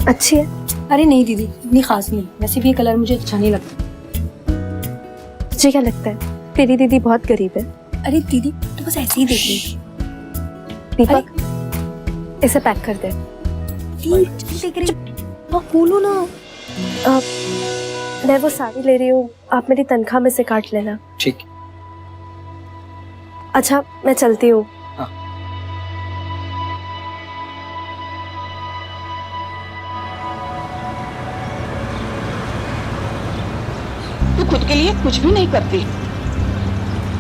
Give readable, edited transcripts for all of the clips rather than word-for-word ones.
अच्छी है। अरे नहीं दीदी, इतनी खास नहीं। वैसे भी ये कलर मुझे अच्छा नहीं लगता। तुझे क्या लगता है तेरी दीदी बहुत गरीब है? अरे दीदी तो बस ऐसे ही देख रही। दीपक इसे पैक कर दे। देख रही। हाँ बोलो ना। मैं वो साड़ी ले रही हूँ, आप मेरी तनख्वाह में से काट लेना। ठीक। अच्छा मैं चलती हूँ। हाँ। तू खुद के लिए कुछ भी नहीं करती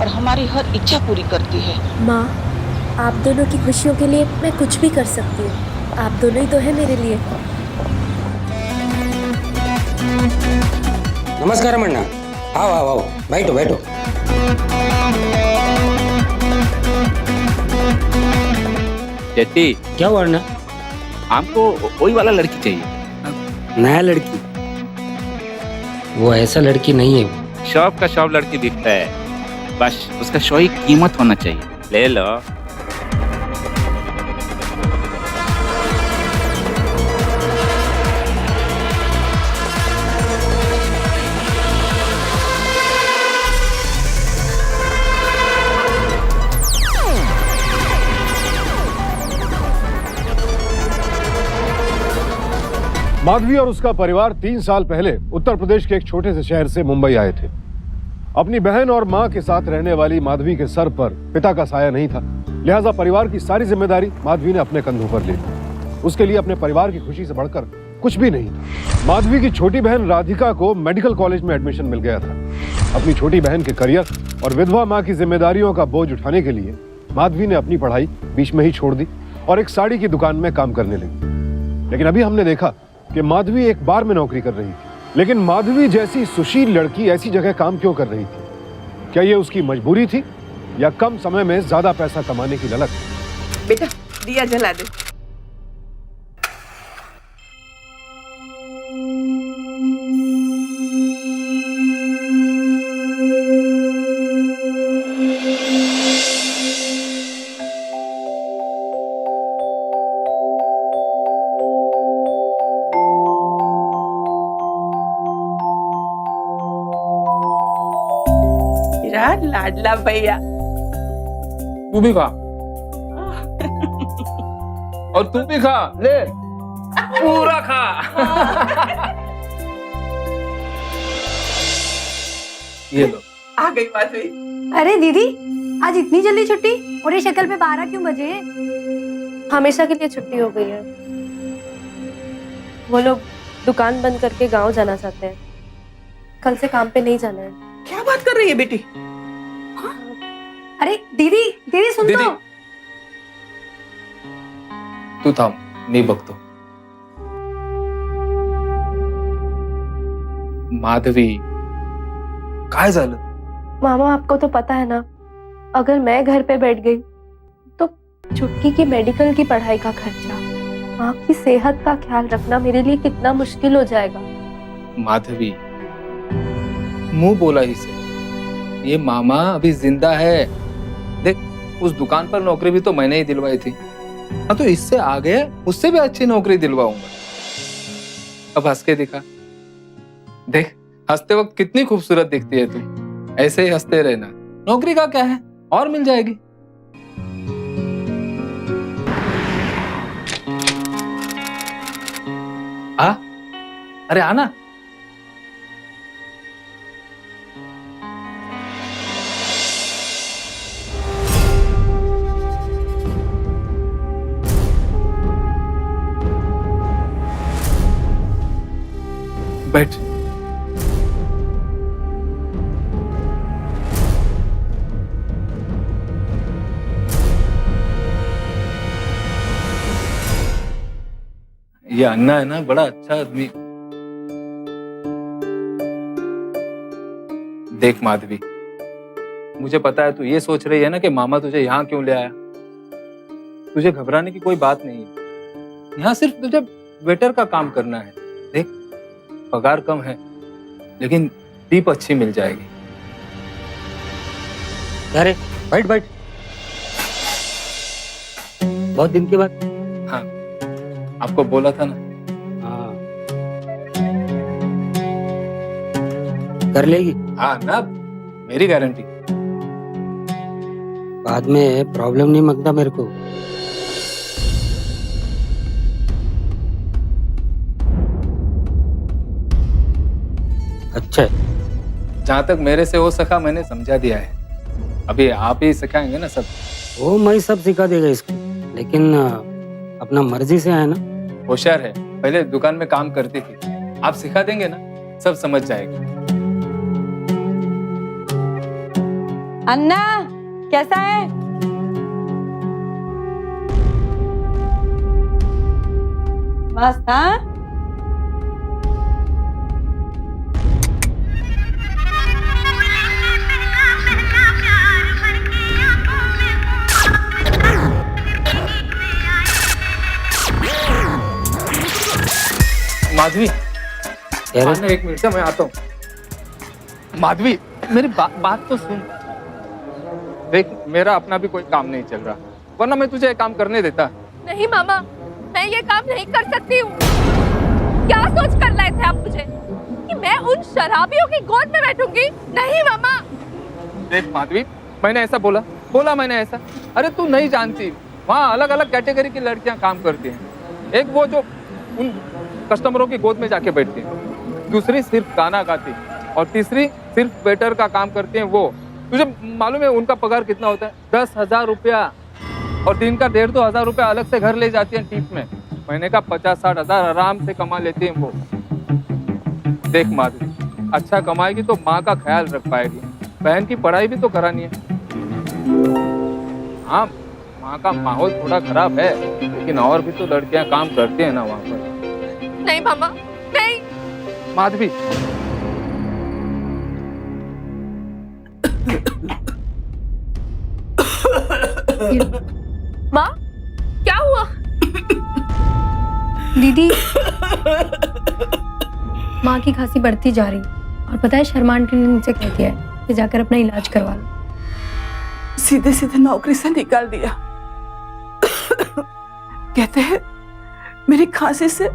और हमारी हर इच्छा पूरी करती है। माँ, आप दोनों की खुशियों के लिए मैं कुछ भी कर सकती हूँ। आप दोनों ही तो है मेरे लिए। नमस्कार मन्ना, आओ आओ आओ, बैठो बैठो। जेठी, क्या हुआ ना? हमको वही वाला लड़की चाहिए। नया लड़की? वो ऐसा लड़की नहीं है। शॉप का शॉप लड़की दिखता है, बस उसका सही कीमत होना चाहिए। ले लो। माधवी और उसका परिवार 3 साल पहले उत्तर प्रदेश के एक छोटे से शहर से मुंबई आए थे। अपनी बहन और मां के साथ रहने वाली माधवी के सर पर पिता का साया नहीं था, लिहाजा परिवार की सारी जिम्मेदारी माधवी ने अपने कंधों पर ले ली। उसके लिए अपने परिवार की खुशी से बढ़कर कुछ भी नहीं था। माधवी की छोटी बहन राधिका को मेडिकल कॉलेज में एडमिशन मिल गया था। अपनी छोटी बहन के करियर और विधवा माँ की जिम्मेदारियों का बोझ उठाने के लिए माधवी ने अपनी पढ़ाई बीच में ही छोड़ दी और एक साड़ी की दुकान में काम करने लगी। लेकिन अभी हमने देखा कि माधवी एक बार में नौकरी कर रही थी। लेकिन माधवी जैसी सुशील लड़की ऐसी जगह काम क्यों कर रही थी? क्या ये उसकी मजबूरी थी या कम समय में ज्यादा पैसा कमाने की ललक? बेटा दिया जला दे। लाडला भैया, तू भी खा। और तू भी खा, ले पूरा खा। ये लो। आ गई माधवी। अरे दीदी, आज इतनी जल्दी छुट्टी? और ये शक्ल पे 12 क्यों बजे? हमेशा के लिए छुट्टी हो गई है। वो लोग दुकान बंद करके गांव जाना चाहते हैं। कल से काम पे नहीं जाना है। क्या बात कर रही है बेटी? अरे दीदी, दीदी सुन दीदी, तो। तू थांब, मी बघतो। माधवी, काय झालं? मामा आपको तो पता है ना, अगर मैं घर पे बैठ गई तो छुटकी की मेडिकल की पढ़ाई का खर्चा, माँ की सेहत का ख्याल रखना मेरे लिए कितना मुश्किल हो जाएगा। माधवी, मुंह बोला इसे। ये मामा अभी जिंदा है। देख, उस दुकान पर नौकरी भी तो मैंने ही दिलवाई थी। हाँ, तो इससे आगे उससे भी अच्छी नौकरी दिलवाऊंगा। अब हंस के दिखा। देख, हंसते वक्त कितनी खूबसूरत दिखती है तू। ऐसे ही हंसते रहना। नौकरी का क्या है, और मिल जाएगी। आ? अरे आना। बैठ। ये अन्ना है ना, बड़ा अच्छा आदमी। देख माधवी, मुझे पता है तू ये सोच रही है ना कि मामा तुझे यहाँ क्यों ले आया। तुझे घबराने की कोई बात नहीं है। यहाँ सिर्फ तुझे वेटर का काम करना है। देख, पगार कम है लेकिन टिप अच्छी मिल जाएगी। अरे बैठ बैठ, बहुत दिन के बाद। हाँ, आपको बोला था ना। कर लेगी। हाँ ना, मेरी गारंटी। बाद में प्रॉब्लम नहीं मांगता मेरे को। अच्छा है। जहाँ तक मेरे से हो सका मैंने समझा दिया है, अभी आप ही सिखाएंगे ना सब। वो मैं सब सिखा देगा इसको, लेकिन अपना मर्जी से है ना। होशियार है, पहले दुकान में काम करती थी, आप सिखा देंगे ना सब समझ जाएगी। अन्ना कैसा है? मस्त हाँ? माधवी, कह रहे आना एक मिनट से, मैं आता हूँ। माधवी मेरी बात तो सुन। देख, मेरा अपना भी कोई काम नहीं चल रहा, वरना मैं तुझे एक काम करने देता। नहीं मामा, मैं ये काम नहीं कर सकती हूँ। क्या सोच कर लाए थे आप मुझे कि मैं उन शराबियों की गोद में बैठूंगी? नहीं मामा। देख माधवी, मैंने ऐसा बोला मैंने ऐसा? अरे तू नहीं जानती, वहाँ अलग अलग कैटेगरी की लड़कियां काम करती हैं। एक वो जो उन कस्टमरों की गोद में जाके बैठती है, दूसरी सिर्फ गाना गाती है, और तीसरी सिर्फ वेटर का काम करती है। वो तुझे मालूम है उनका पगार कितना होता है? 10,000 रुपया, और दिन का 1,500-2,000 रुपया अलग से घर ले जाती है टिप में। महीने का 50-60 हजार आराम से कमा लेती है वो। देख माधवी, अच्छा कमाएगी तो माँ का ख्याल रख पाएगी, बहन की पढ़ाई भी तो करानी है। हाँ, वहाँ का माहौल थोड़ा खराब है, लेकिन और भी तो लड़कियां काम करती है ना वहाँ पर। नहीं मामा, नहीं। माधवी, माँ, क्या हुआ? दीदी, माँ की खांसी बढ़ती जा रही और पता है शर्मा आंटी ने मुझसे कह दिया है कि जाकर अपना इलाज करवा लो। सीधे सीधे नौकरी से निकाल दिया। कहते हैं मेरी खांसी से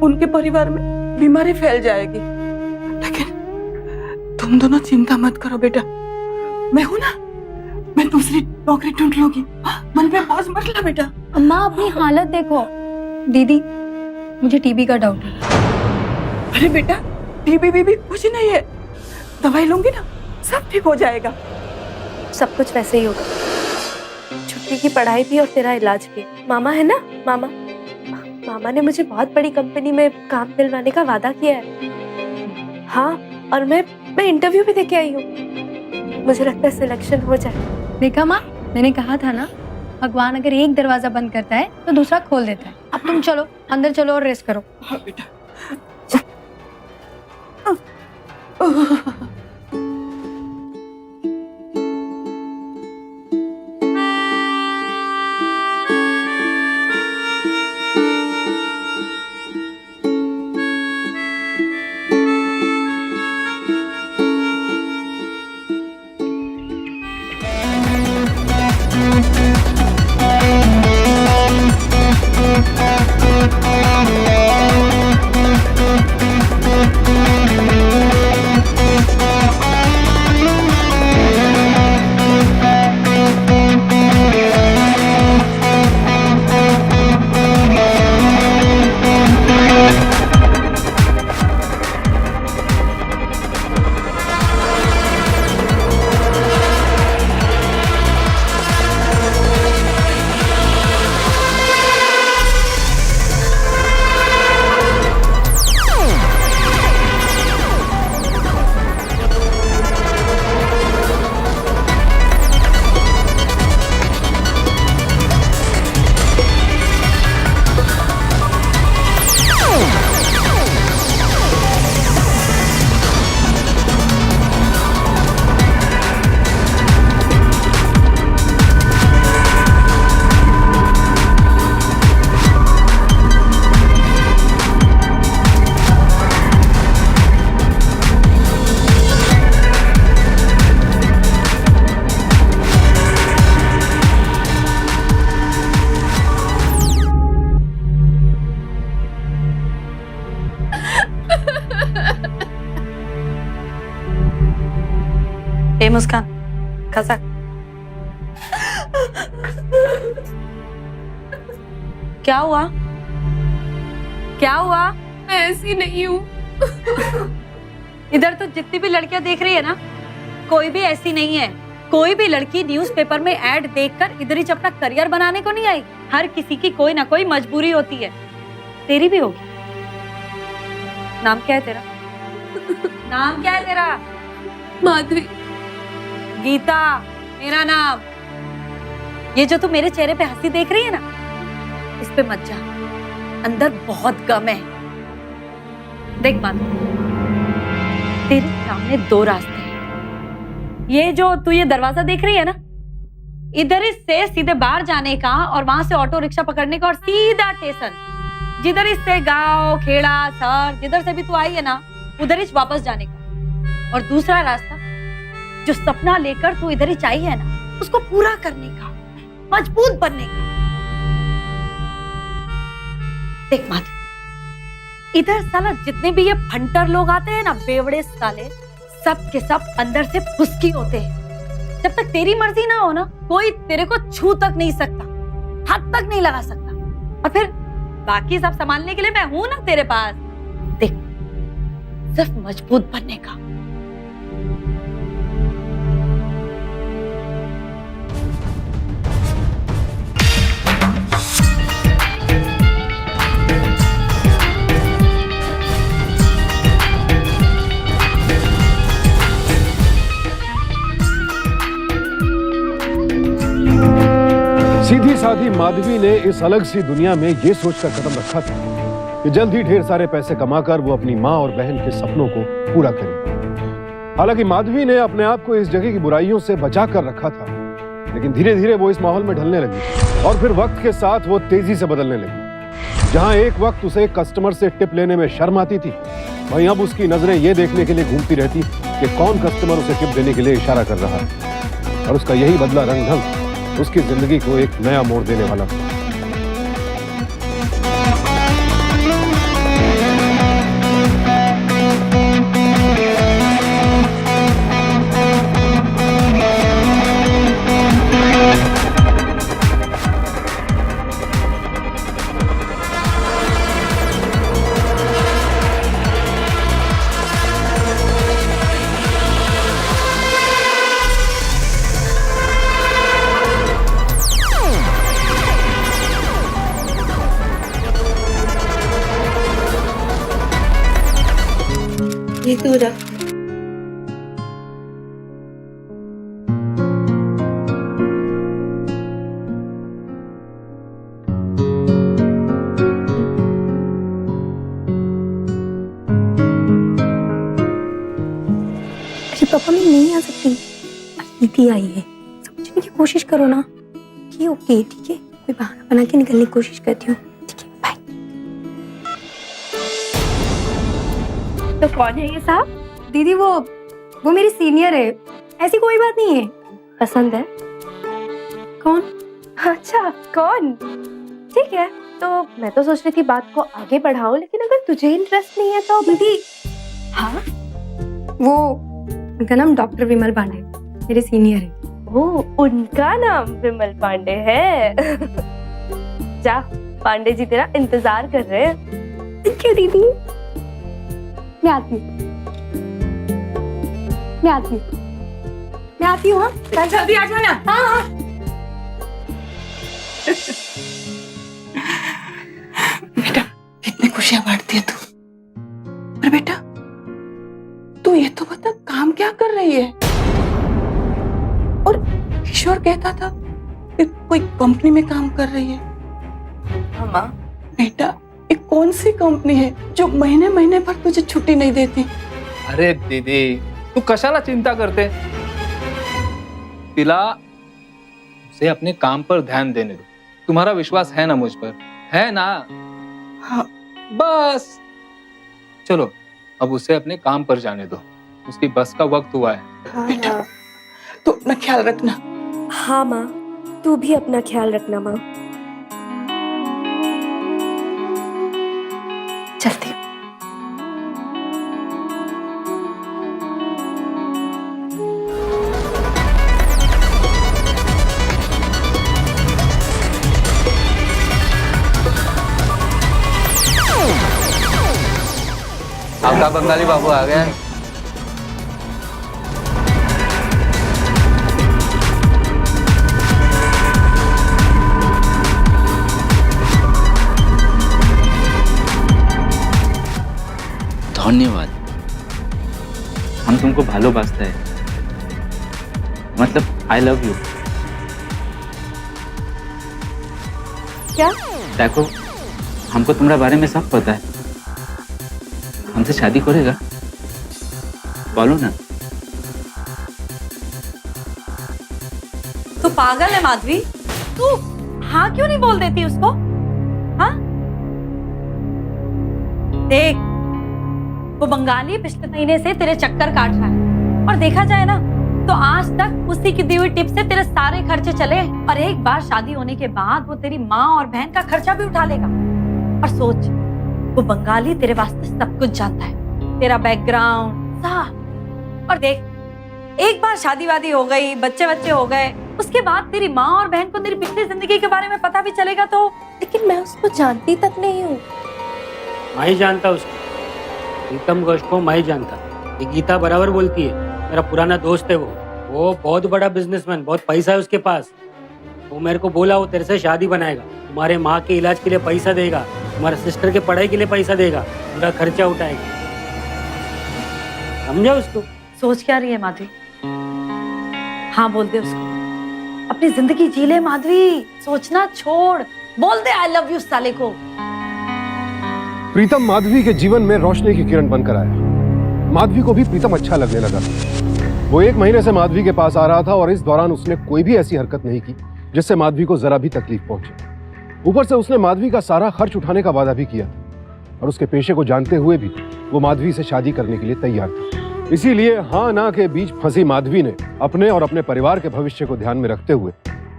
उनके परिवार में बीमारी फैल जाएगी। लेकिन तुम दोनों चिंता मत करो बेटा, मैं हूं ना, मैं दूसरी नौकरी ढूंढ लूंगी। मन पे बोझ मत ला बेटा। अम्मा अपनी हालत देखो। दीदी, मुझे टीबी का डाउट है। अरे बेटा, टीबी बीबी कुछ नहीं है, दवाई लूंगी ना सब ठीक हो जाएगा। सब कुछ वैसे ही होगा। छुट्टी की पढ़ाई भी और तेरा इलाज भी। मामा है ना, मामा ने मुझे बहुत बड़ी कंपनी में काम दिलवाने का वादा किया है। हाँ, और मैं इंटरव्यू भी देके आई हूँ। मुझे लगता है सिलेक्शन हो जाए। देखा माँ, मैंने कहा था ना, भगवान अगर एक दरवाजा बंद करता है तो दूसरा खोल देता है। अब तुम चलो, अंदर चलो और रेस्ट करो। हाँ बेटा। ए मुस्कान, खसक। क्या हुआ? क्या हुआ? मैं ऐसी नहीं हूँ। इधर तो जितनी भी लड़कियां देख रही है ना, कोई भी ऐसी नहीं है। कोई भी लड़की न्यूज़पेपर में ऐड देखकर इधर ही अपना करियर बनाने को नहीं आई। हर किसी की कोई ना कोई मजबूरी होती है। तेरी भी होगी। नाम क्या है तेरा? नाम क्या है तेरा? माधवी। गीता मेरा नाम। ये जो तू मेरे चेहरे पे हंसी देख रही है ना, इस पे मत जा, अंदर बहुत गम है। देख माधवी, तेरे सामने दो रास्ते हैं। ये जो तू ये दरवाजा देख रही है ना, इधर से सीधे बाहर जाने का और वहां से ऑटो रिक्शा पकड़ने का और सीधा स्टेशन। जिधर इससे गांव खेड़ा शहर जिधर से भी तू आई है ना, उधर ही वापस जाने का। और दूसरा रास्ता, जो सपना लेकर तू इधर ही आई है ना, उसको पूरा करने का, मजबूत बनने का। देख माधव, इधर साला जितने भी ये फंटर लोग आते हैं ना, बेवड़े साले, सब के सब अंदर से फुसकी होते हैं। जब तक तेरी मर्जी ना हो ना, कोई तेरे को छू तक नहीं सकता, हाथ तक नहीं लगा सकता। और फिर बाकी सब संभालने के लिए मैं हूं ना तेरे पास। देख, सिर्फ मजबूत बनने का। सीधी साधी माधवी ने इस अलग सी दुनिया में ये सोचकर कदम रखा था कि जल्द ही ढेर सारे पैसे कमाकर वो अपनी माँ और बहन के सपनों को पूरा करेगी। हालांकि माधवी ने अपने आप को इस जगह की बुराइयों से बचा कर रखा था, लेकिन धीरे धीरे वो इस माहौल में ढलने लगी और फिर वक्त के साथ वो तेजी से बदलने लगी। जहां एक वक्त उसे कस्टमर से टिप लेने में शर्म आती थी, वहीं अब उसकी नजरें ये देखने के लिए घूमती रहती कि कौन कस्टमर उसे टिप देने के लिए इशारा कर रहा है। और उसका यही बदला रंग ढंग उसकी जिंदगी को एक नया मोड़ देने वाला था। ये तू रख। अरे पापा, मैं नहीं आ सकती। दीदी आई है, समझने की कोशिश करो ना। कि ओके, ठीक है, मैं बहाना बना के निकलने की कोशिश करती हूँ। ठीक है, बाय। तो कौन है ये साहब? दीदी वो मेरी सीनियर है, ऐसी कोई बात नहीं है। पसंद है? कौन? अच्छा, कौन? ठीक है, तो मैं तो सोच रही थी बात को आगे बढ़ाऊं, लेकिन अगर तुझे इंटरेस्ट नहीं है तो दीदी, हाँ, वो उनका नाम डॉक्टर विमल पांडे, मेरे सीनियर है। ओह, उनका नाम विमल पांडे है। जा, पांडे जी तेरा इंतजार कर रहे हैं। थैंक यू दीदी। मैं आती हूँ, मैं आती हूँ, मैं आती हूँ। हाँ, जल्दी आ जाना। हाँ। बेटा, कितनी खुशियां बांटती है तू। पर बेटा, तू ये तो बता, काम क्या कर रही है? और किशोर कहता था कि कोई कंपनी में काम कर रही है। मामा, बेटा, ये कौन सी कंपनी है जो महीने महीने भर तुझे छुट्टी नहीं देती? अरे दीदी, तू कशाला चिंता करते? तिला उसे अपने काम पर ध्यान देने दो। तुम्हारा विश्वास है ना मुझ पर? है ना? हाँ। बस चलो, अब उसे अपने काम पर जाने दो। उसकी बस का वक्त हुआ है। हाँ बेटा, माँ। तू अपना ख्याल रखना। हाँ माँ, तू भी अपना ख्याल रखना माँ। चलती हूँ। आपका बंगाली बाबू आ गया है। ধন্যবাদ। हम तुमको ভালোবাসতে हैं, मतलब आई लव यू। क्या? देखो, हमको तुम्हारे बारे में सब पता है। हमसे शादी करेगा? बोलो ना। तू पागल है माधवी? तू हाँ क्यों नहीं बोल देती उसको? हाँ? देख, वो बंगाली पिछले महीने से तेरे चक्कर काट रहा है और देखा जाए ना तो आज तक उसी की दी हुई टिप से तेरे सारे खर्चे चले और एक बार शादी होने के बाद वो तेरी माँ और बहन का खर्चा भी उठा लेगा। और सोच, वो बंगाली तेरे वास्ते सब कुछ जानता है, तेरा बैकग्राउंड सब। और देख, एक बार शादी वादी हो गई, बच्चे बच्चे हो गए, उसके बाद तेरी माँ और बहन को तेरी पिछली जिंदगी के बारे में पता भी चलेगा तो। लेकिन मैं उसको जानती तक नहीं हूँ। मैं ही जानता उसको, प्रीतम घोष को मैं ही जानता। ये गीता बराबर बोलती है, मेरा पुराना दोस्त है वो बहुत बड़ा बिजनेसमैन, बहुत पैसा है उसके पास। वो मेरे को बोला वो तेरे से शादी बनाएगा, तुम्हारे माँ के इलाज के लिए पैसा देगा, तुम्हारे सिस्टर के पढ़ाई के लिए पैसा देगा, पूरा खर्चा उठाएगा। समझा उसको? सोच क्या रही है माधवी? हाँ बोल दे उसको, अपनी जिंदगी जी ले माधवी, सोचना छोड़, बोल दे आई लव यू साले को। प्रीतम माधवी के जीवन में रोशनी की किरण बनकर आया। माधवी को भी प्रीतम अच्छा लगने लगा। वो 1 महीने से माधवी के पास आ रहा था और इस दौरान उसने कोई भी ऐसी हरकत नहीं की जिससे माधवी को जरा भी तकलीफ पहुंचे। ऊपर से उसने माधवी का सारा खर्च उठाने का वादा भी किया था और उसके पेशे को जानते हुए भी वो माधवी से शादी करने के लिए तैयार था। इसीलिए हाँ ना के बीच फंसी माधवी ने अपने और अपने परिवार के भविष्य को ध्यान में रखते हुए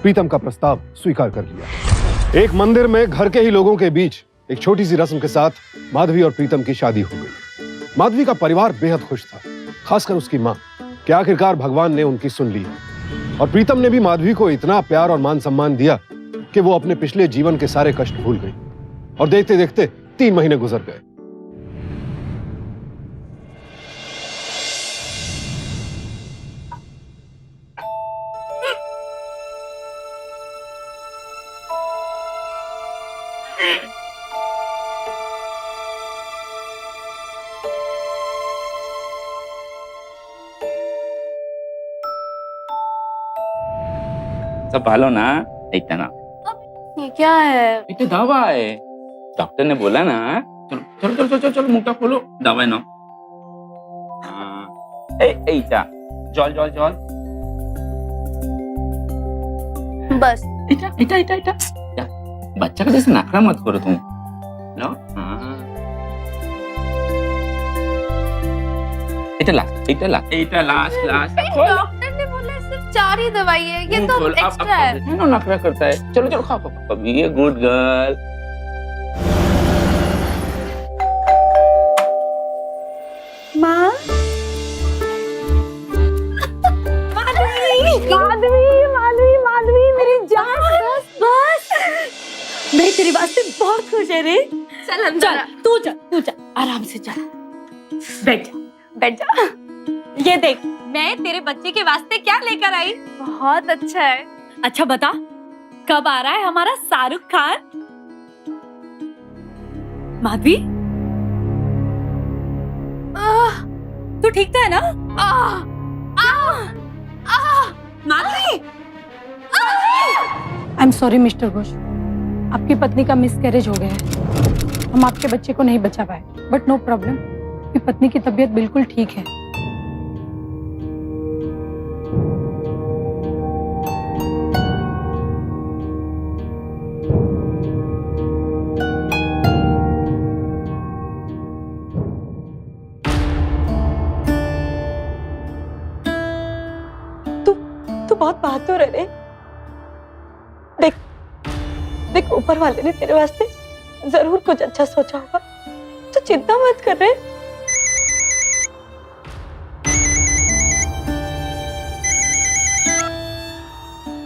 प्रीतम का प्रस्ताव स्वीकार कर लिया। एक मंदिर में घर के ही लोगों के बीच एक छोटी सी रस्म के साथ माधवी और प्रीतम की शादी हो गई। माधवी का परिवार बेहद खुश था, खासकर उसकी माँ, कि आखिरकार भगवान ने उनकी सुन ली है। और प्रीतम ने भी माधवी को इतना प्यार और मान सम्मान दिया कि वो अपने पिछले जीवन के सारे कष्ट भूल गई। और देखते देखते 3 महीने गुजर गए। सब भालो ना, ऐसा ना। ये क्या है? इतने दवा है, डॉक्टर ने बोला ना। चलो चलो चलो चलो चलो, मुंह खोलो, दवा है ना। ऐसा जल जल जल बस इटा इटा इटा इटा। बच्चा का जैसे नखरा मत करो तुम। नो इटा लास्ट डॉक्टर ने बोला सिर्फ 4 ही दवाई है, ये तो एक्स्ट्रा है। नो नखरा करता है। चलो चलो खाओ खाओ, अभी ये गुड गर्ल। माँ, माधवी मेरी जान। बस मैं तेरे वास्ते बहुत खुश है रे। चल हम चल तू जा आराम से जा, बैठ जा। ये देख, मैं तेरे बच्चे के वास्ते क्या लेकर आई। बहुत अच्छा है। अच्छा बता, कब आ रहा है हमारा शाहरुख खान? माधवी, तू ठीक तो है ना? Madhavi, I am sorry mister Ghosh, आपकी पत्नी का मिसकैरेज हो गया है। हम आपके बच्चे को नहीं बचा पाए, बट नो प्रॉब्लम, आपकी पत्नी की तबीयत बिल्कुल ठीक है। तू बहुत बहादुर है रे। देख ऊपर वाले ने तेरे वास्ते जरूर कुछ अच्छा सोचा होगा, तो चिंता मत कर रे।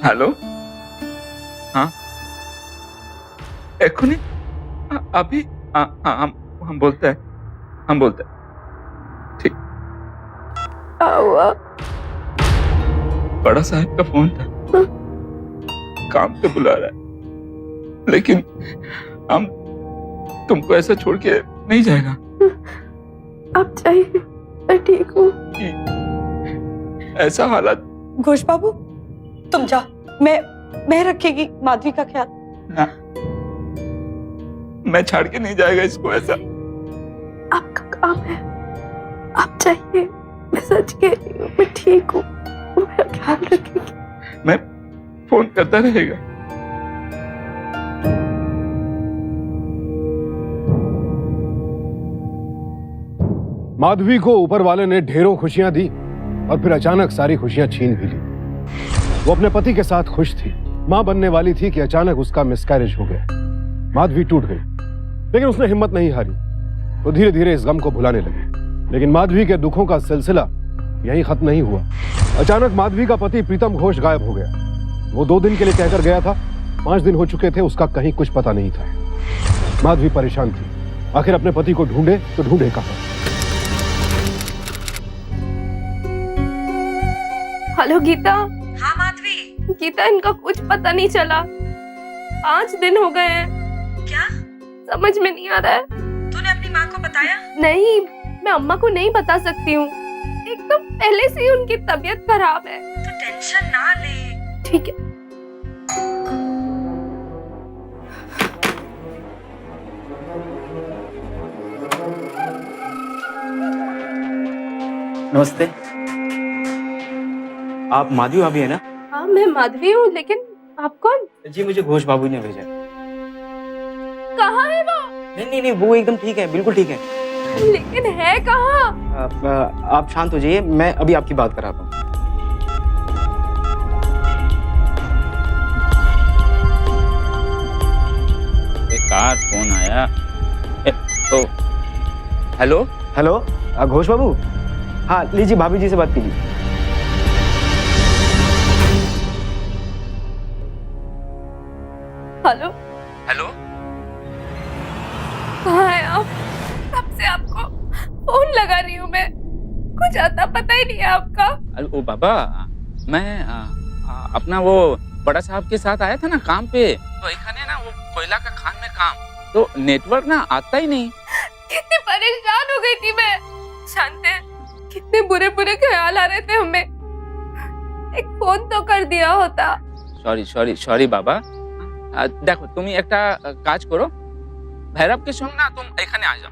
हेलो, हाँ एखुनी अभी हम बोलते हैं। क्या हुआ? बड़ा साहब का फोन था, काम पे बुला रहा है, लेकिन हम तुमको ऐसा छोड़ के नहीं जाएगा। आप चाहिए, मैं ठीक हूँ। ऐसा हालात घोष बाबू तुम जाओ, मैं रखेगी माधवी का ख्याल। ना, मैं छाड़ के नहीं जाएगा इसको ऐसा। आपका काम है, आप चाहिए। मैं सच कह रही हूँ, मैं ठीक हूँ, मेरा ख्याल रखेगी। मैं फोन करता रहेगा। माधवी को ऊपर वाले ने ढेरों खुशियां दी और फिर अचानक सारी खुशियां छीन भी ली। वो अपने पति के साथ खुश थी, मां बनने वाली थी कि अचानक उसका मिसकैरेज हो गया। माधवी टूट गई, लेकिन उसने हिम्मत नहीं हारी। वो धीरे धीरे इस गम को भुलाने लगी। लेकिन माधवी के दुखों का सिलसिला यहीं खत्म नहीं हुआ। अचानक माधवी का पति प्रीतम घोष गायब हो गया। वो 2 दिन के लिए कहकर गया था, 5 दिन हो चुके थे, उसका कहीं कुछ पता नहीं था। माधवी परेशान थी, आखिर अपने पति को ढूंढे तो ढूंढे कहां। हेलो गीता। हाँ माधवी। गीता, इनका कुछ पता नहीं चला। 5 दिन हो गए हैं। क्या? समझ में नहीं आ रहा है। तूने अपनी माँ को बताया? नहीं, मैं अम्मा को नहीं बता सकती हूँ। एकदम पहले से ही उनकी तबीयत खराब है। तू टेंशन ना ले। ठीक है। नमस्ते। आप माधवी भाभी है ना? हाँ, मैं माधवी हूँ, लेकिन आप कौन? जी, मुझे घोष बाबू ने भेजा। कहाँ है वो? नहीं, वो एकदम ठीक है, बिल्कुल ठीक है। लेकिन है कहाँ? आप शांत हो जाइए, मैं अभी आपकी बात कराता हूँ। बेकार फोन आया। तो हेलो हेलो, घोष बाबू। हाँ, लीजिए भाभी जी से बात कीजिए। हेलो। हेलो, कहाँ है आप? कब से आपको फोन लगा रही हूँ मैं, कुछ आता पता ही नहीं है आपका। ओ बाबा, मैं अपना वो बड़ा साहब के साथ आया था ना काम पे, तो इखाने ना वो कोयला का खान में काम, तो नेटवर्क ना आता ही नहीं। कितनी परेशान हो गई थी मैं। जानते हैं कितने बुरे बुरे ख्याल आ रहे थे हमें। एक फोन तो कर दिया होता। सॉरी बाबा। देखो, तुम एक काज करो, भैरव के संग ना तुम एखाने आ जाओ।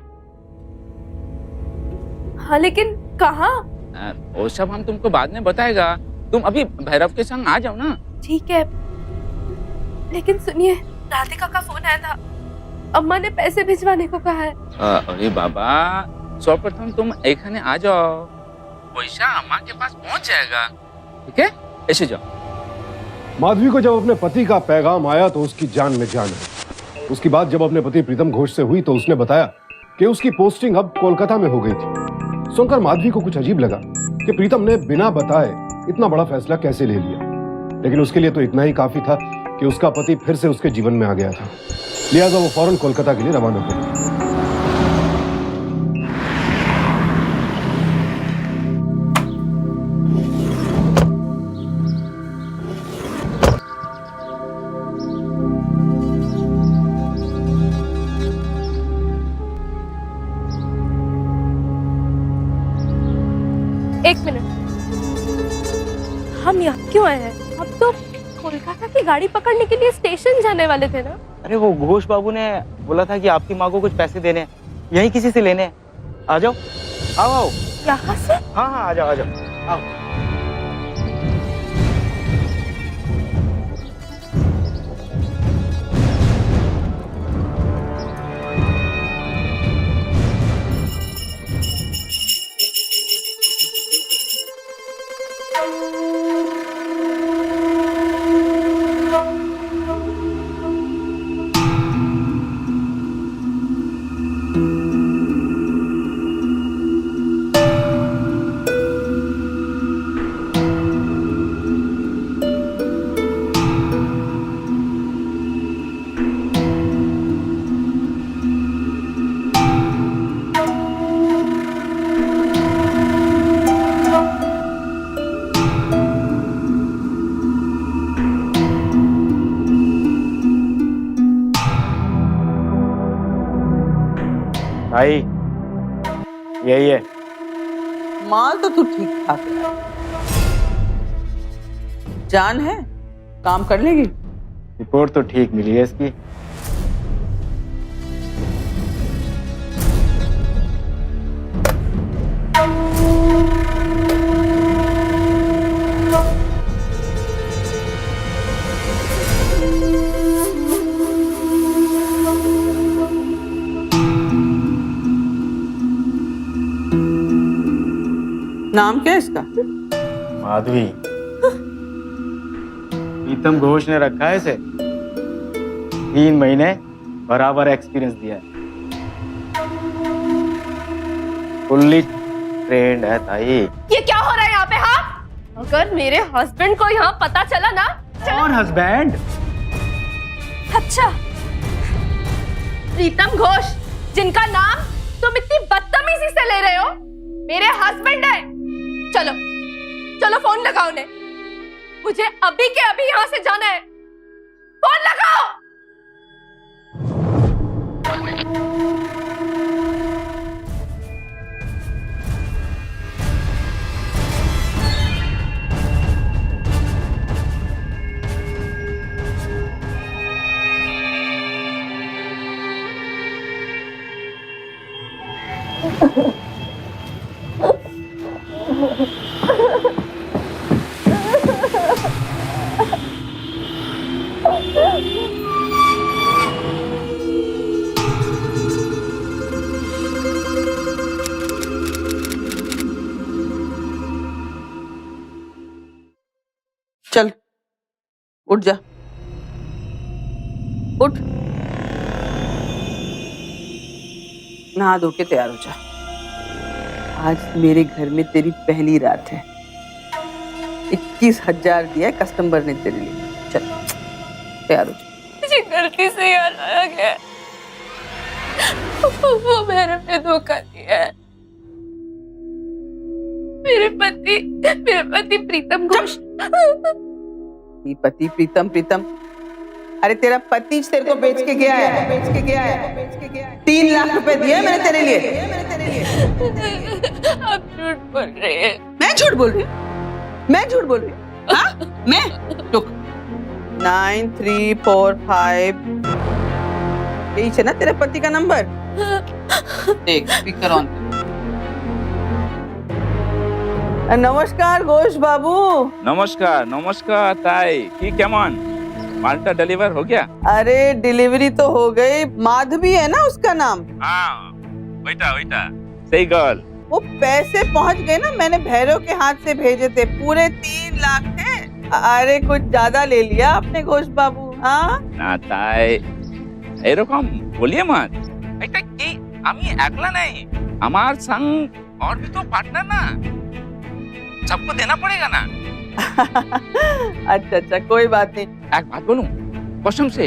हाँ, लेकिन कहाँ? वो सब हम तुमको बाद में बताएगा। तुम अभी भैरव के संग आ जाओ ना। ठीक है, लेकिन सुनिए, राधिका का फोन आया था। अम्मा ने पैसे भिजवाने को कहा है। अरे बाबा, सर्वप्रथम तुम एखाने आ जाओ, पैसा अम्मा के पास पहुंच जाएगा। ठीक है, ऐसे जाओ। माधवी को जब अपने पति का पैगाम आया तो उसकी जान में जान है। उसकी बात जब अपने पति प्रीतम घोष से हुई तो उसने बताया कि उसकी पोस्टिंग अब कोलकाता में हो गई थी। सुनकर माधवी को कुछ अजीब लगा कि प्रीतम ने बिना बताए इतना बड़ा फैसला कैसे ले लिया, लेकिन उसके लिए तो इतना ही काफी था कि उसका पति फिर से उसके जीवन में आ गया था। लिहाजा वो फौरन कोलकाता के लिए रवाना हो गई। एक मिनट, हम यहाँ क्यों आए हैं? अब तो कोलकाता की गाड़ी पकड़ने के लिए स्टेशन जाने वाले थे ना? अरे वो घोष बाबू ने बोला था कि आपकी माँ को कुछ पैसे देने हैं, यहीं किसी से लेने हैं। आ जाओ, आओ। यहाँ से? हाँ, आ जाओ आओ। यही है। माल तो तू ठीक ठाक है, जान है, काम कर लेगी। रिपोर्ट तो ठीक मिली है इसकी। नाम क्या है इसका? माधवी। प्रीतम घोष ने रखा है इसे। 3 महीने बराबर एक्सपीरियंस दिया है। फुल्ली ट्रेंड है ताई। ये क्या हो रहा है यहाँ पे? हाँ, अगर मेरे हस्बैंड को यहाँ पता चला ना। कौन हस्बैंड? अच्छा, प्रीतम घोष, जिनका नाम तुम इतनी बदतमीजी से ले रहे हो, मेरे हस्बैंड है। चलो चलो फोन लगाओ उन्हें, मुझे अभी के अभी यहाँ से जाना है। फोन लगाओ। चल उठ जा, उठ, नहा धो के तैयार हो जा। आज मेरे घर में तेरी पहली रात है। 21,000 दिया है कस्टमर ने तेरे लिए। चल तैयार हो जा। मुझे गलती से याद आया गया, वो मेरे पे धोखा दिया है। मेरे पति प्रीतम घोष। पति प्रीतम, अरे तेरा पति तेरे को बेच के गया है। 3 लाख रुपए दिए मैंने तेरे लिए। आप झूठ बोल रहे हैं। मैं झूठ बोल रही हूँ? हाँ, मैं? रुक, 9345 यही है ना तेरे पति का नंबर? देख, स्पीकर ऑन। नमस्कार घोष बाबू। नमस्कार ताई, की केमन मालटा डिलीवर हो गया? अरे डिलीवरी तो हो गई। माधवी है ना उसका नाम? हाँ, वैटा सही गर्ल। वो पैसे पहुंच गए ना, मैंने भैरव के हाथ से भेजे थे, पूरे 3 लाख थे। अरे कुछ ज्यादा ले लिया आपने घोष बाबू। हाँ ना ताई, एरकम बोलिए मत। এটা কি আমি একলা नहीं, हमार संग और भी तो पार्टनर ना, सबको देना पड़ेगा ना। अच्छा, कोई बात नहीं। एक बात बोलूं कसम से,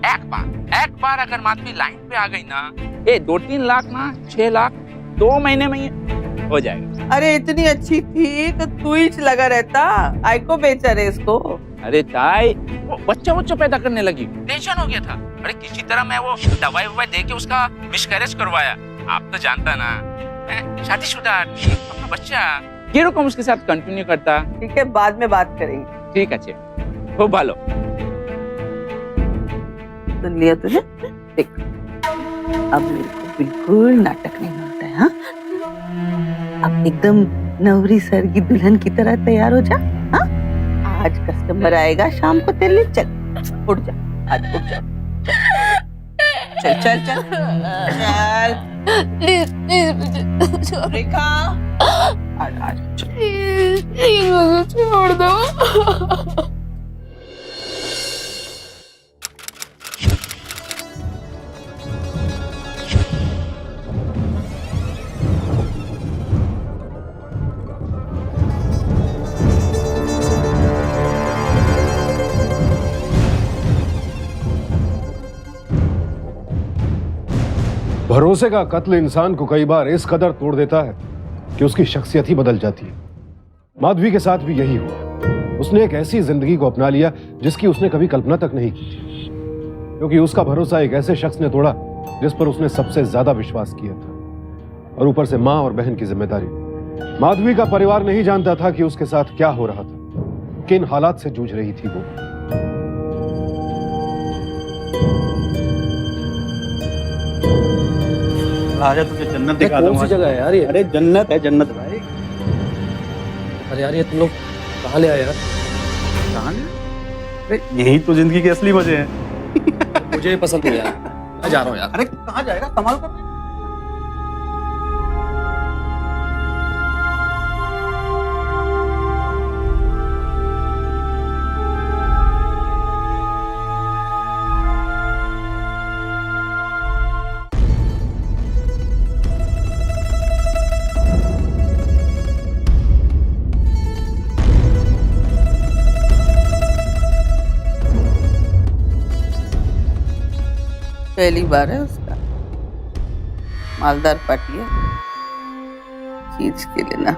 एक बार अगर माधवी लाइन पे आ गई ना, ये 2-3 लाख ना 6 लाख 2 महीने में ही हो जाएगा। अरे इतनी अच्छी थी तो तू ही लगा रहता, आई को बेचा रे इसको। अरे ताई, वो बच्चा पैदा करने लगी, टेंशन हो गया था। अरे किसी तरह मैं वो दवाई दे के उसका मिसकैरेज करवाया। आप तो जानता ना, शादीशुदा आदमी, अपना बच्चा ये रकम उसके साथ कंटिन्यू करता। ठीक है, बाद में बात करेंगे। ठीक है, खूब भालो। सुन लिया तुझे? देख, अब मेरे को बिल्कुल नाटक नहीं होता है। हाँ, अब एकदम नवरी सर की दुल्हन की तरह तैयार हो जा। हाँ, आज कस्टमर आएगा शाम को तेरे लिए। चल उठ जा, आज उठ जा। चल रेखा, आज छोड़ दो। भरोसे का कत्ल इंसान को कई बार इस कदर तोड़ देता है कि उसकी शख्सियत ही बदल जाती है। माधवी के साथ भी यही हुआ। उसने एक ऐसी जिंदगी को अपना लिया जिसकी उसने कभी कल्पना तक नहीं की थी, क्योंकि उसका भरोसा एक ऐसे शख्स ने तोड़ा जिस पर उसने सबसे ज्यादा विश्वास किया था। और ऊपर से माँ और बहन की जिम्मेदारी। माधवी का परिवार नहीं जानता था कि उसके साथ क्या हो रहा था, किन हालात से जूझ रही थी वो। आजा तुझे जन्नत दिखा कौन दूंगा। सी जगह है यार ये? अरे जन्नत है, जन्नत भाई। अरे यार ये तुम लोग कहाँ ले आए यार? कहाँ ले? अरे यही तो जिंदगी के असली मजे हैं। मुझे ये पसंद नहीं यार, मैं जा रहा हूँ यार। अरे कहाँ जाएगा, कमाल कर रहा है। पहली बार है उसका, मालदार पाटिया, खींच के लेना,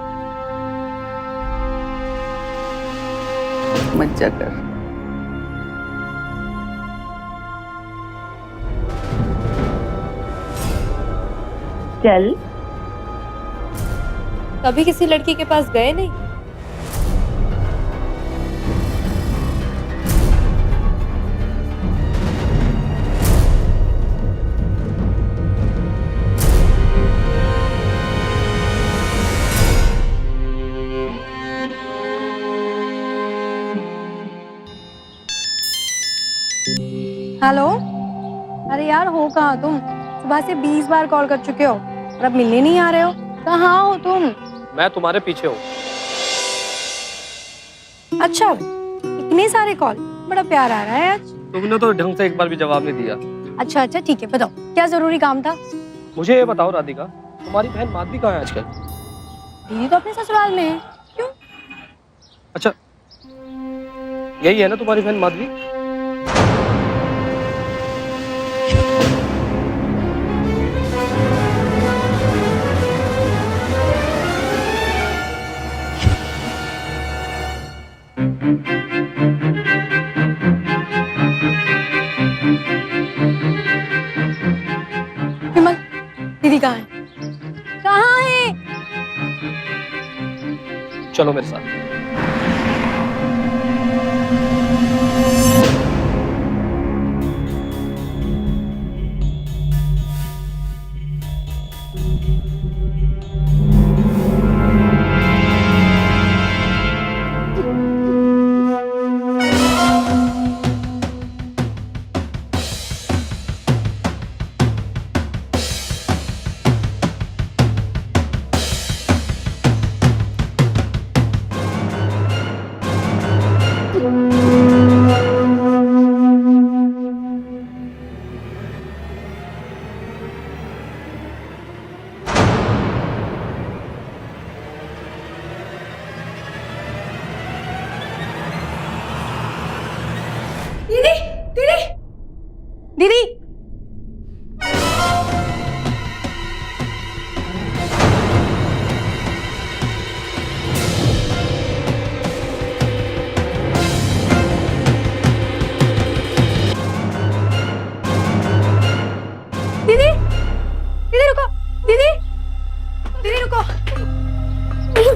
मज्जा कर। चल, कभी किसी लड़की के पास गए नहीं? हेलो, अरे यार हो कहाँ तुम? सुबह से 20 बार कॉल कर चुके हो और अब मिलने नहीं आ रहे हो। कहाँ हो तुम? मैं तुम्हारे पीछे हूँ। अच्छा, इतने सारे कॉल, बड़ा प्यार आ रहा है आज। तुमने तो ढंग से एक बार भी जवाब नहीं दिया। अच्छा अच्छा ठीक है, बताओ क्या जरूरी काम था? मुझे ये बताओ राधिका, तुम्हारी बहन माधवी कहाँ है आजकल? दीदी तो अपने ससुराल में है। क्यों? अच्छा, यही है ना तुम्हारी बहन माधवी? विमल, दीदी कहाँ है? कहाँ है? चलो मेरे साथ। दीदी, दीदी, दीदी। दीदी, दीदी रुको, दीदी, दीदी रुको। दीदी,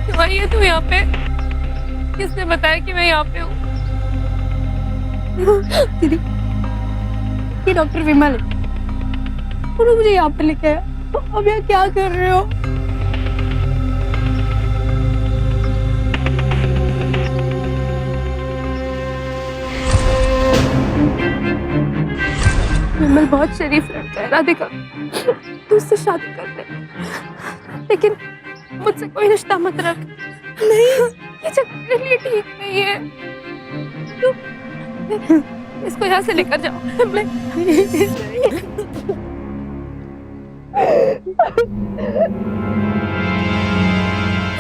क्यों आई है तू यहाँ पे? किसने बताया कि मैं यहाँ पे हूँ? दीदी, ये डॉक्टर विमल है। उन्होंने मुझे यहाँ पे लेके आया। अब यहाँ क्या कर रहे हो? विमल बहुत शरीफ लड़का है राधिका, तू उससे शादी कर ले, लेकिन मुझसे कोई रिश्ता मत रख। नहीं, ये जगह मेरे लिए ठीक नहीं है। तू इसको यहाँ से लेकर जाओ।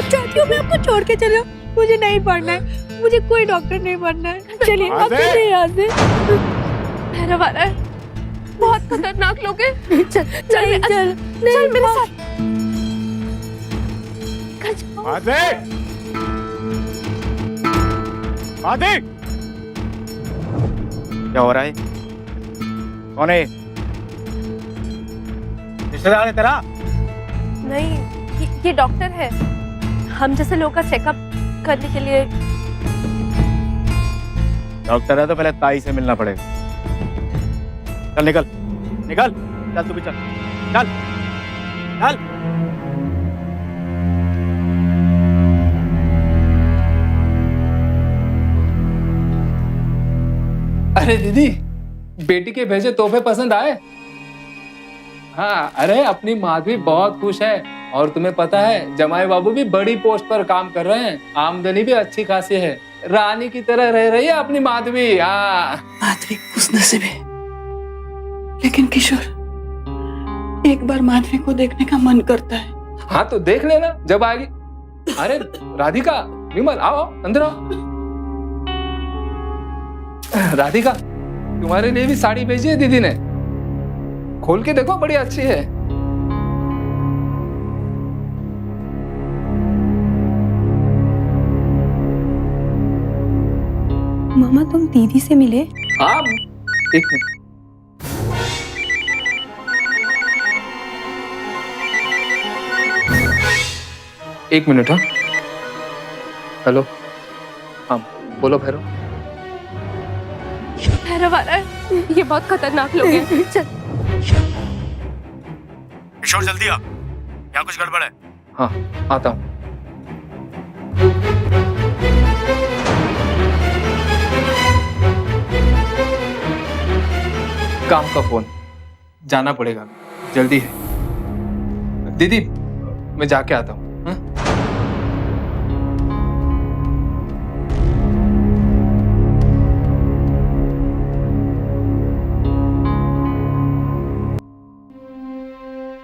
चाहती हूँ मैं आपको छोड़ के चलो। मुझे नहीं पढ़ना है, मुझे कोई डॉक्टर नहीं बनना है। चलिए आप चलिए यहाँ से। भैरव आ रहा है, बहुत खतरनाक लोग हैं। चल नहीं, चल मेरे साथ। आदिक! आदिक! क्या हो रहा है? कौन है? रिश्तेदार है तेरा? नहीं, ये डॉक्टर है, हम जैसे लोगों का चेकअप करने के लिए। डॉक्टर है तो पहले ताई से मिलना पड़ेगा। चल निकल निकल, चल तू भी चल, चल चल। अरे दीदी, बेटी के भेजे तोहफे पसंद आए? हाँ, अरे अपनी माधवी बहुत खुश है। और तुम्हें पता है जमाई बाबू भी बड़ी पोस्ट पर काम कर रहे हैं, आमदनी भी अच्छी खासी है, रानी की तरह रह रही है अपनी माधवी। हाँ माधवी खुश नसीब है, लेकिन किशोर, एक बार माधवी को देखने का मन करता है। हाँ तो देख लेना जब आएगी। अरे राधिका, विमल, आओ अंदर आओ। राधिका, तुम्हारे लिए भी साड़ी भेजी है दीदी ने, खोल के देखो, बड़ी अच्छी है। मामा तुम दीदी से मिले? हाँ, एक मिनट। एक मिनट। हाँ हेलो, हाँ बोलो भैरव। भैरव आ रहा है, ये बहुत खतरनाक लोग हैं। चल किशोर जल्दी आ, यहाँ कुछ गड़बड़ है। हाँ आता हूँ। काम का फोन, जाना पड़ेगा, जल्दी है। दीदी मैं जाके आता हूँ। हाँ?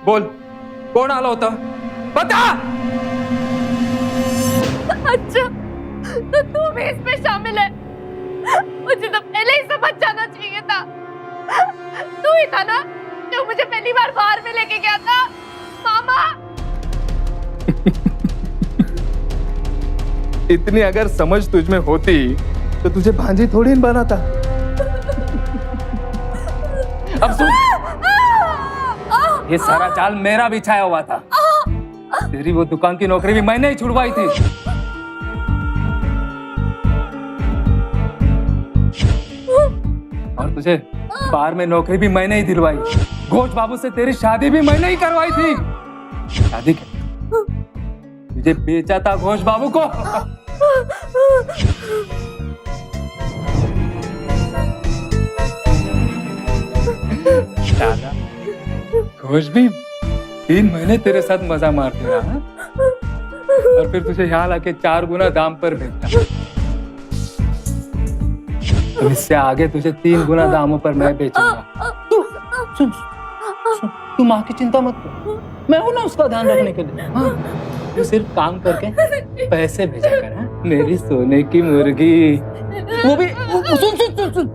बोल, कौन आला होता बता। अच्छा, तो तू भी इसमें शामिल है? मुझे तो पहले ही समझ जाना चाहिए था। तू ही था ना जो मुझे पहली बार बाहर में लेके गया था, मामा। इतनी अगर समझ तुझ में होती तो तुझे भांजी थोड़ी बनाता। अब सुन, ये सारा जाल मेरा बिछाया हुआ था। तेरी वो दुकान की नौकरी भी मैंने ही छुड़वाई थी। और तुझे बार में नौकरी भी मैंने ही दिलवाई। घोष बाबू से तेरी शादी भी मैंने ही करवाई थी। शादी के तुझे बेचा था घोष बाबू को। दादा, घोष भी 3 महीने तेरे साथ मजा मारते रहा, और फिर तुझे यहाँ लाके 4 गुना दाम पर बेचा। अब इससे आगे तुझे 3 गुना दामों पर मैं बेचूंगा। सुन, तू माँ की चिंता मत कर, मैं हूं ना उसका ध्यान रखने के लिए। हाँ, तू सिर्फ काम करके पैसे भेजा कर। हाँ? मेरी सोने की मुर्गी। वो भी सुन सुन सुन सुन,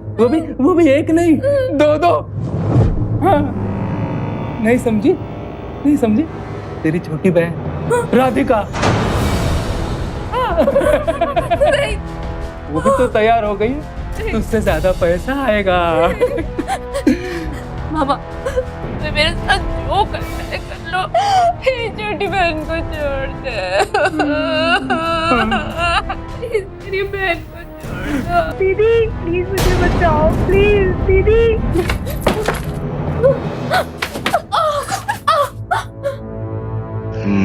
वो भी एक नहीं, 2-2। हाँ, नहीं समझी तेरी छोटी बहन राधिका। वो भी तो तैयार हो गई, तुझसे ज्यादा पैसा आएगा। मामा, मेरे साथ जो करना है कर लो, मेरी छोटी बहन को छोड़ दे। मेरी बहन को छोड़ दो। दीदी प्लीज मुझे बचाओ, प्लीज दीदी।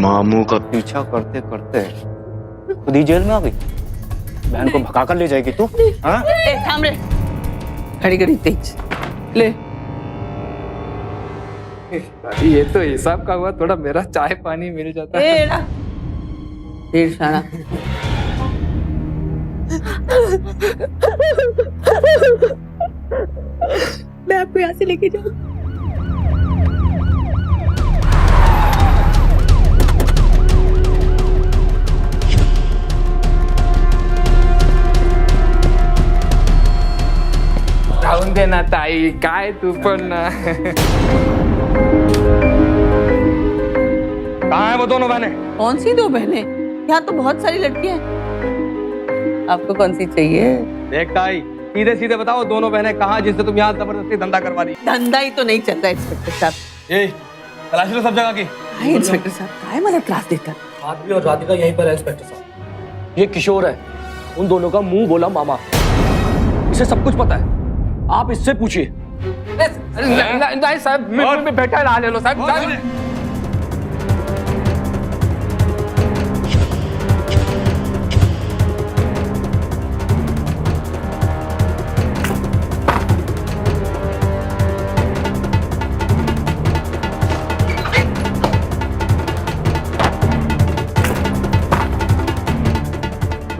मामू का पीछा करते करते खुद ही जेल में आ गई। बहन को भगा कर ले जाएगी तू? हाँ? थाम रे, खड़ी खड़ी तेज ले। ये तो हिसाब का हुआ, थोड़ा मेरा चाय पानी मिल जाता है। ढेर सारा मैं आपको यहाँ से लेके जाऊँ। राहून दे ना ताई, काय तू पण ना। कहाँ है वो दोनों बहनें? कौन सी 2 बहनें? यहाँ तो बहुत सारी लड़कियां हैं। आपको कौन सी चाहिए? देख ताई, सीधे सीधे बताओ, दोनों बहनें कहाँ जिनसे तुम यहाँ जबरदस्ती धंधा करवा रही? धंधा ही तो नहीं चल रहा है इंस्पेक्टर साहब। तलाशी लो सब जगह की। काय इन्स्पेक्टर साहब काय मला त्रास देतात? माधवी और राधिका यहीं पर है इंस्पेक्टर साहब। ये किशोर है, उन दोनों का मुंह बोला मामा। इसे सब कुछ पता है, आप इससे पूछिए। नहीं साहब, मैं बैठा रहा ले लो साहब।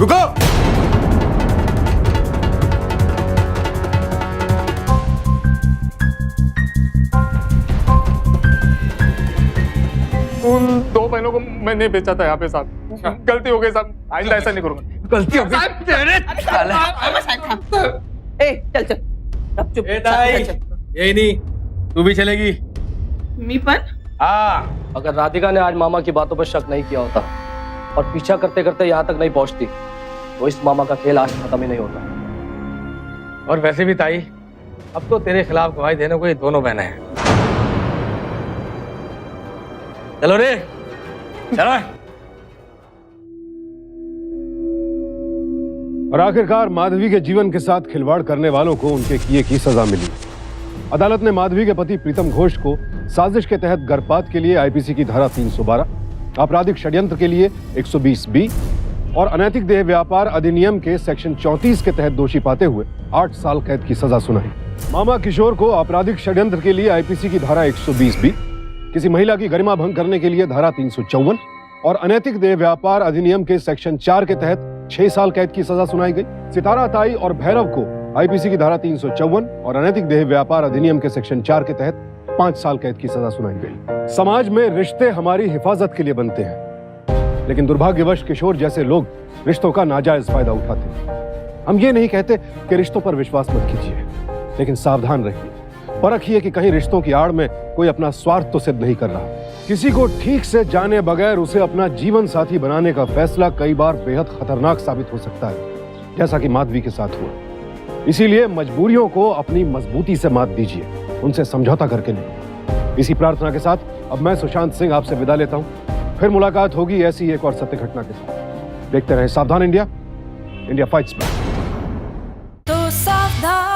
रुको। उन दो बहनों को मैं नहीं बेचा था यहाँ पे साहब, गलती हो गई साहब, आइंदा ऐसा नहीं करूंगा। गलती हो गई। चल चल अब चुप यही नहीं, तू भी चलेगी। मी पण हाँ, अगर राधिका ने आज मामा की बातों पर शक नहीं किया होता और पीछा करते करते यहाँ तक नहीं पहुंचती तो इस मामा का खेल आज खत्म ही नहीं होता। और वैसे भी ताई, अब तो तेरे खिलाफ गवाही देने को ये दोनों बहनें हैं। चलो रे, चलो। और आखिरकार माधवी के जीवन के साथ खिलवाड़ करने वालों को उनके किए की सजा मिली। अदालत ने माधवी के पति प्रीतम घोष को साजिश के तहत गर्भपात के लिए आईपीसी की धारा 312, आपराधिक षड्यंत्र के लिए 120 और अनैतिक देह व्यापार अधिनियम के सेक्शन 34 के तहत दोषी पाते हुए 8 साल कैद की सजा सुनाई। मामा किशोर को आपराधिक षड्यंत्र के लिए आईपीसी की धारा 120, किसी महिला की गरिमा भंग करने के लिए धारा 354 और अनैतिक देह व्यापार अधिनियम के सेक्शन 4 के तहत 6 साल कैद की सजा सुनाई गई। सितारा ताई और भैरव को आईपीसी की धारा 354 और अनैतिक देह व्यापार अधिनियम के सेक्शन 4 के तहत 5 साल कैद की सजा सुनाई गई। समाज में रिश्ते हमारी हिफाजत के लिए बनते हैं, लेकिन दुर्भाग्यवश किशोर जैसे लोग रिश्तों का नाजायज फायदा उठाते हैं। हम ये नहीं कहते कि रिश्तों पर विश्वास मत कीजिए, लेकिन सावधान रहिए, परखिए कि कहीं रिश्तों की आड़ में कोई अपना स्वार्थ तो सिद्ध नहीं कर रहा। किसी को ठीक से जाने बगैर उसे अपना जीवन साथी बनाने का फैसला कई बार बेहद खतरनाक साबित हो सकता है, जैसा कि माधवी के साथ हुआ। इसीलिए मजबूरियों को अपनी मजबूती से मात दीजिए, उनसे समझौता करके नहीं। इसी प्रार्थना के साथ अब मैं सुशांत सिंह आपसे विदा लेता हूं। फिर मुलाकात होगी ऐसी एक और सत्य घटना के साथ। देखते रहें सावधान इंडिया, इंडिया फाइट्स बैक। तो सावधान